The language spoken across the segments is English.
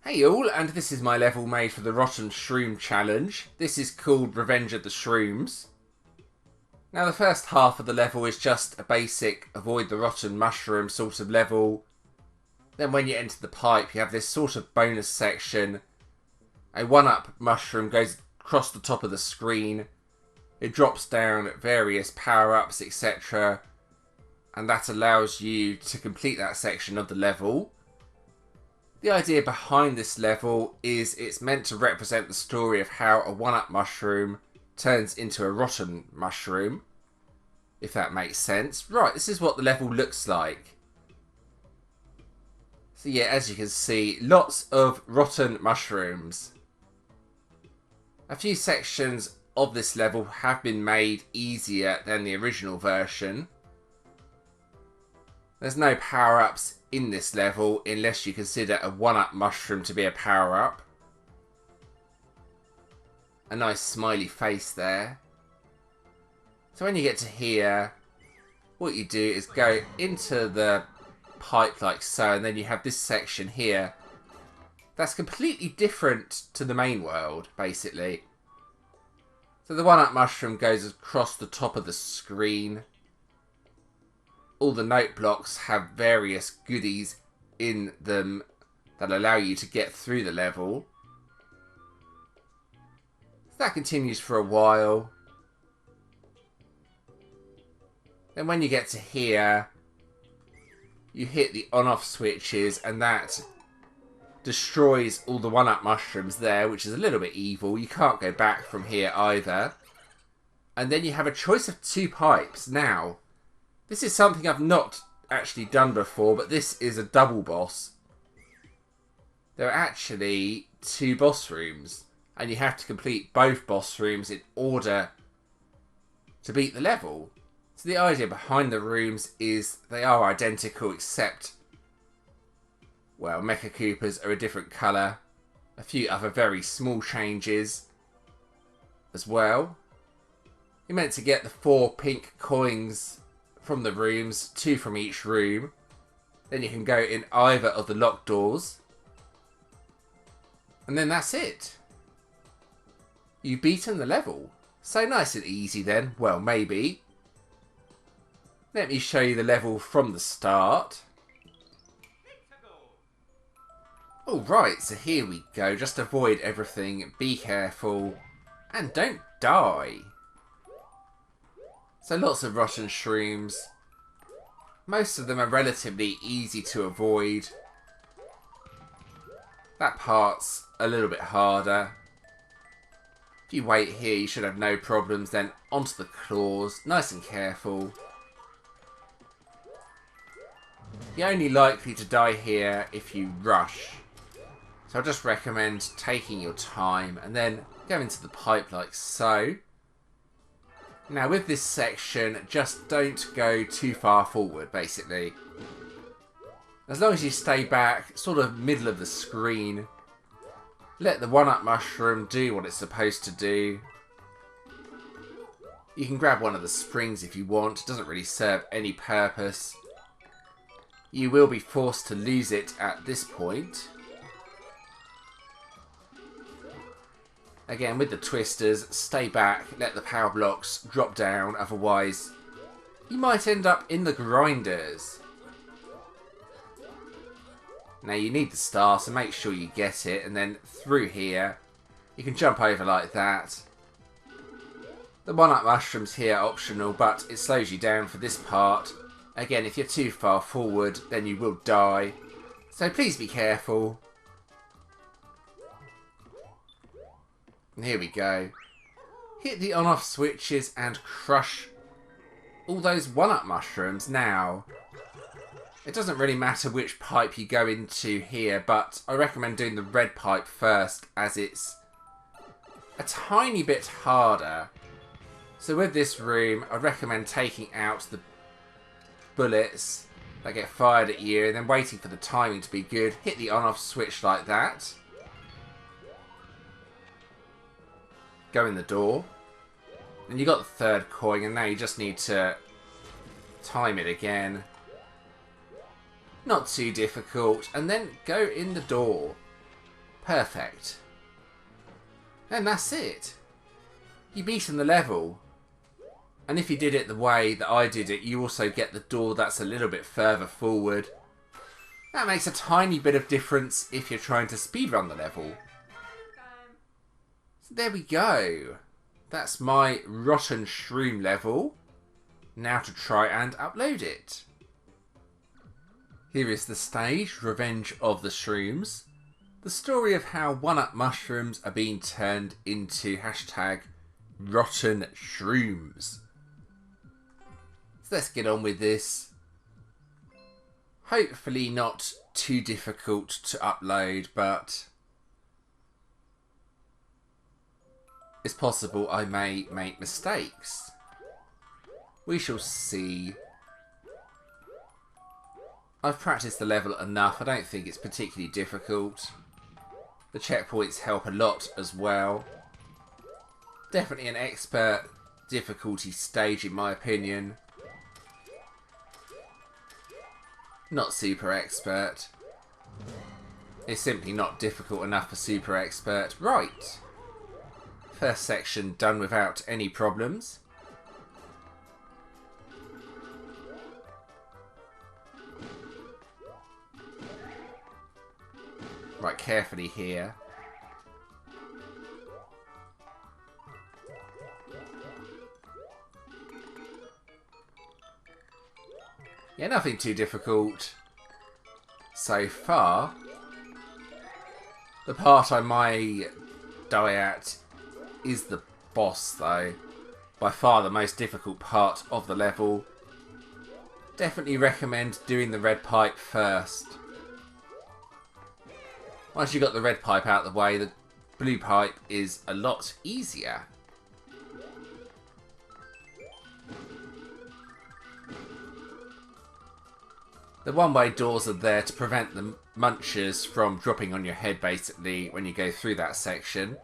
Hey all, and this is my level made for the Rotten Shroom Challenge. This is called Revenge of the Shrooms. Now the first half of the level is just a basic avoid the rotten mushroom sort of level. Then when you enter the pipe you have this sort of bonus section. A 1-up mushroom goes across the top of the screen. It drops down various power-ups, etc. And that allows you to complete that section of the level. The idea behind this level is it's meant to represent the story of how a 1-up mushroom turns into a rotten mushroom, if that makes sense. Right, this is what the level looks like. So yeah, as you can see, lots of rotten mushrooms. A few sections of this level have been made easier than the original version. There's no power-ups in this level unless you consider a 1-up mushroom to be a power-up. A nice smiley face there. So when you get to here, what you do is go into the pipe like so, and then you have this section here that's completely different to the main world, basically. So the 1-up mushroom goes across the top of the screen. All the note blocks have various goodies in them that allow you to get through the level. That continues for a while. Then when you get to here, you hit the on-off switches and that destroys all the 1-up mushrooms there, which is a little bit evil. You can't go back from here either. And then you have a choice of 2 pipes. Now, this is something I've not actually done before, but this is a double boss. There are actually 2 boss rooms, and you have to complete both boss rooms in order to beat the level. So the idea behind the rooms is they are identical except, well, Mecha Koopas are a different colour. A few other very small changes as well. You're meant to get the 4 pink coins from the rooms, 2 from each room. Then you can go in either of the locked doors. And then that's it. You've beaten the level. So nice and easy then. Well, maybe. Let me show you the level from the start. Alright, so here we go. Just avoid everything. Be careful. And don't die. So lots of rotten shrooms. Most of them are relatively easy to avoid. That part's a little bit harder. If you wait here, you should have no problems. Then onto the claws. Nice and careful. You're only likely to die here if you rush. So I just recommend taking your time and then go into the pipe like so. Now with this section, just don't go too far forward, basically. As long as you stay back, sort of middle of the screen, let the 1-up mushroom do what it's supposed to do. You can grab one of the springs if you want, it doesn't really serve any purpose. You will be forced to lose it at this point. Again, with the twisters, stay back, let the power blocks drop down, otherwise you might end up in the grinders. Now you need the star, so make sure you get it, and then through here, you can jump over like that. The 1-up mushrooms here are optional, but it slows you down for this part. Again, if you're too far forward, then you will die, so please be careful. And here we go. Hit the on-off switches and crush all those 1-up mushrooms. Now, it doesn't really matter which pipe you go into here, but I recommend doing the red pipe first as it's a tiny bit harder. So with this room, I recommend taking out the bullets that get fired at you and then waiting for the timing to be good. Hit the on-off switch like that. Go in the door. And you got the 3rd coin, and now you just need to time it again. Not too difficult. And then go in the door. Perfect. And that's it. You've beaten the level. And if you did it the way that I did it, you also get the door that's a little bit further forward. That makes a tiny bit of difference if you're trying to speedrun the level. So there we go. That's my Rotten Shroom level. Now to try and upload it. Here is the stage, Revenge of the Shrooms. The story of how 1-up mushrooms are being turned into hashtag Rotten Shrooms. So let's get on with this. Hopefully not too difficult to upload, but it's possible I may make mistakes. We shall see. I've practiced the level enough. I don't think it's particularly difficult. The checkpoints help a lot as well. Definitely an expert difficulty stage in my opinion. Not super expert. It's simply not difficult enough for super expert. Right. First section done without any problems. Right, carefully here. Yeah, nothing too difficult so far. The part I may die at is the boss though. By far the most difficult part of the level. Definitely recommend doing the red pipe first. Once you've got the red pipe out of the way, the blue pipe is a lot easier. The one-way doors are there to prevent the munchers from dropping on your head, basically, when you go through that section.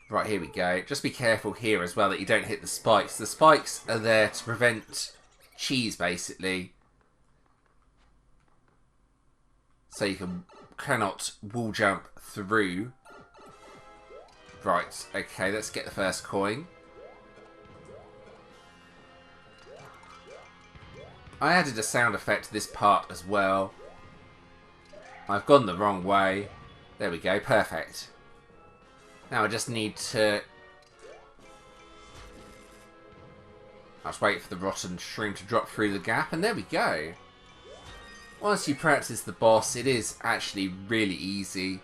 Right, here we go. Just be careful here as well that you don't hit the spikes. The spikes are there to prevent cheese, basically. So you cannot wall jump through. Right, okay, let's get the first coin. I added a sound effect to this part as well. I've gone the wrong way. There we go, perfect. Now I just need to... I'll just wait for the rotten shroom to drop through the gap, and there we go. Once you practice the boss, it is actually really easy.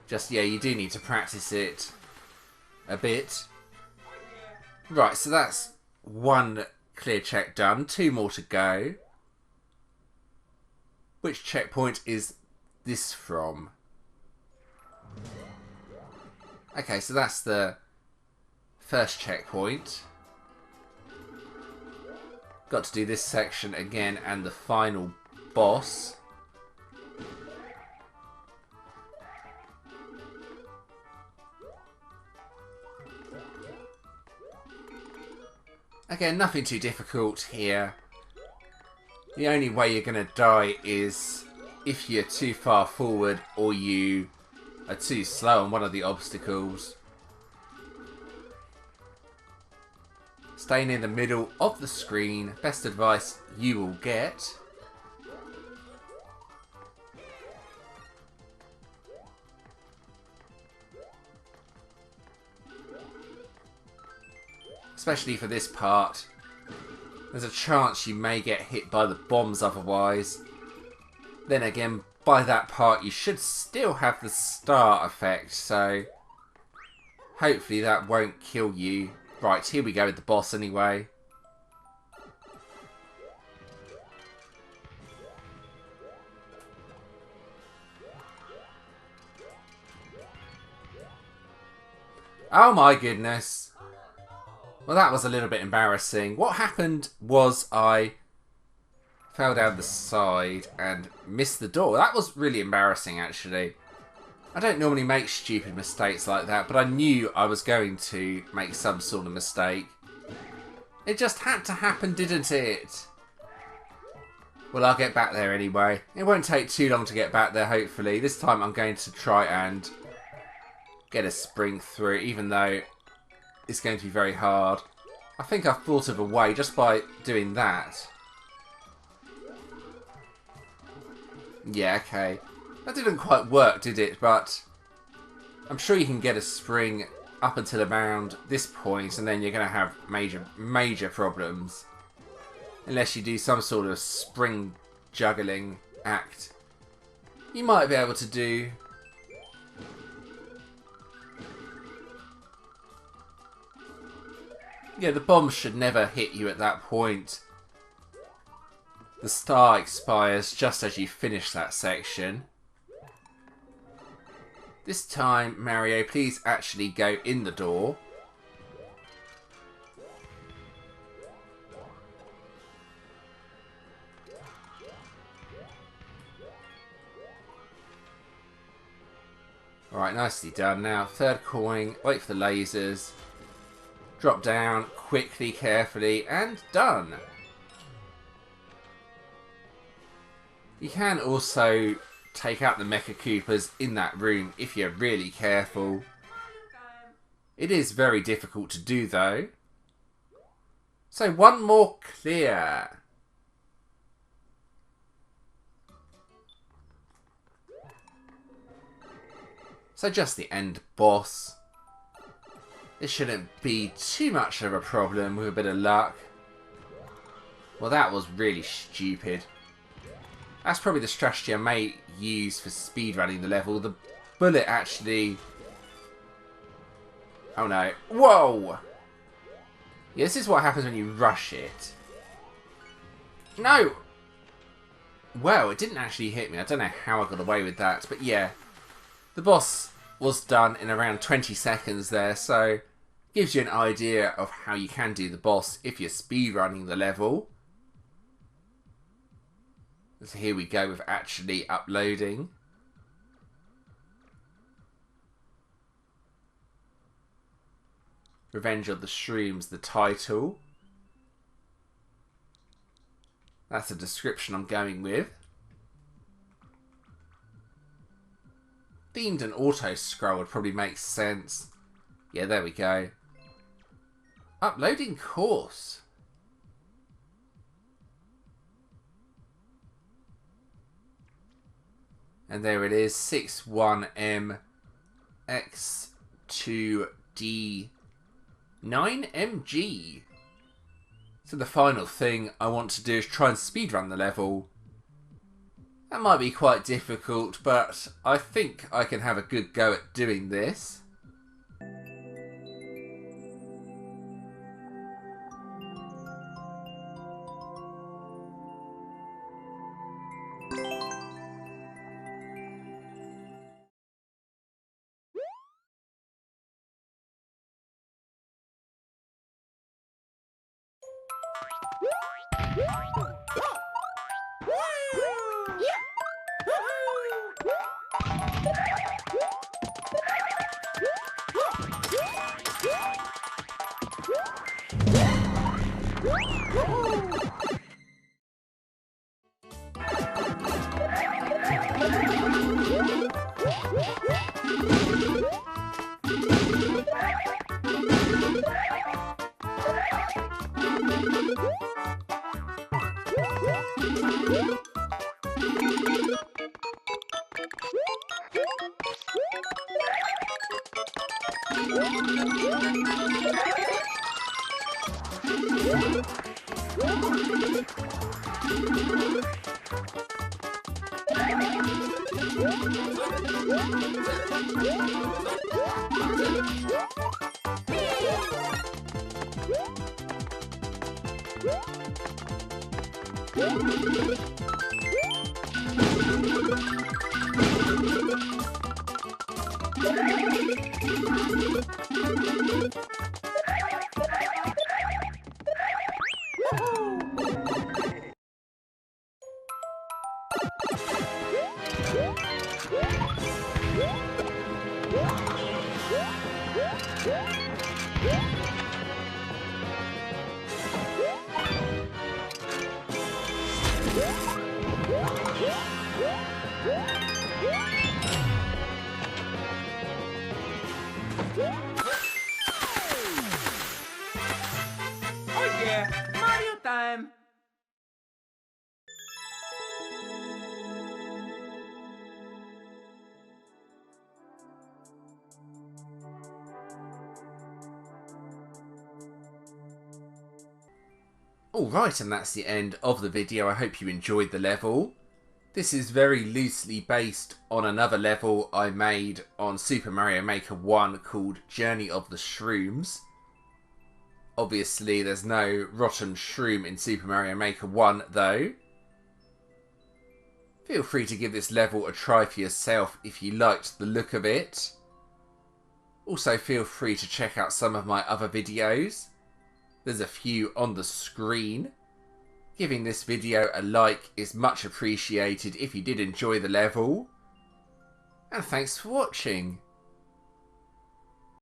Just, yeah, you do need to practice it a bit. Right, so that's one clear check done. 2 more to go. Which checkpoint is this from? Okay, so that's the first checkpoint. Got to do this section again and the final boss. Again, nothing too difficult here. The only way you're going to die is if you're too far forward or you are too slow on one of the obstacles. Staying in the middle of the screen, best advice you will get. Especially for this part. There's a chance you may get hit by the bombs otherwise. Then again, by that part you should still have the star effect, so hopefully that won't kill you. Right, here we go with the boss anyway. Oh my goodness. Well, that was a little bit embarrassing. What happened was I fell down the side and missed the door. That was really embarrassing, actually. I don't normally make stupid mistakes like that, but I knew I was going to make some sort of mistake. It just had to happen, didn't it? Well, I'll get back there anyway. It won't take too long to get back there, hopefully. This time I'm going to try and get a spring through, even though it's going to be very hard. I think I've thought of a way just by doing that. Yeah, okay. That didn't quite work, did it? But I'm sure you can get a spring up until around this point, and then you're going to have major problems. Unless you do some sort of spring juggling act. You might be able to do. Yeah, the bombs should never hit you at that point. The star expires just as you finish that section. This time, Mario, please actually go in the door. Alright, nicely done. Now, third coin, wait for the lasers. Drop down quickly, carefully, and done. You can also take out the Mecha Koopas in that room if you're really careful. It is very difficult to do though. So one more clear. So just the end boss. This shouldn't be too much of a problem with a bit of luck. Well, that was really stupid. That's probably the strategy I may use for speedrunning the level. The bullet actually... Oh no. Whoa! Yeah, this is what happens when you rush it. No! Well, it didn't actually hit me. I don't know how I got away with that. But yeah, the boss was done in around 20 seconds there. So, gives you an idea of how you can do the boss if you're speedrunning the level. So here we go with actually uploading. Revenge of the Shrooms, the title. That's the description I'm going with. Themed and auto scroll would probably make sense. Yeah, there we go. Uploading course. And there it is, 61M X2D 9MG. So the final thing I want to do is try and speedrun the level. That might be quite difficult, but I think I can have a good go at doing this. Oh yeah, Mario time! Alright, and that's the end of the video. I hope you enjoyed the level. This is very loosely based on another level I made on Super Mario Maker 1 called Journey of the Shrooms. Obviously, there's no rotten shroom in Super Mario Maker 1 though. Feel free to give this level a try for yourself if you liked the look of it. Also, feel free to check out some of my other videos. There's a few on the screen. Giving this video a like is much appreciated if you did enjoy the level. And thanks for watching.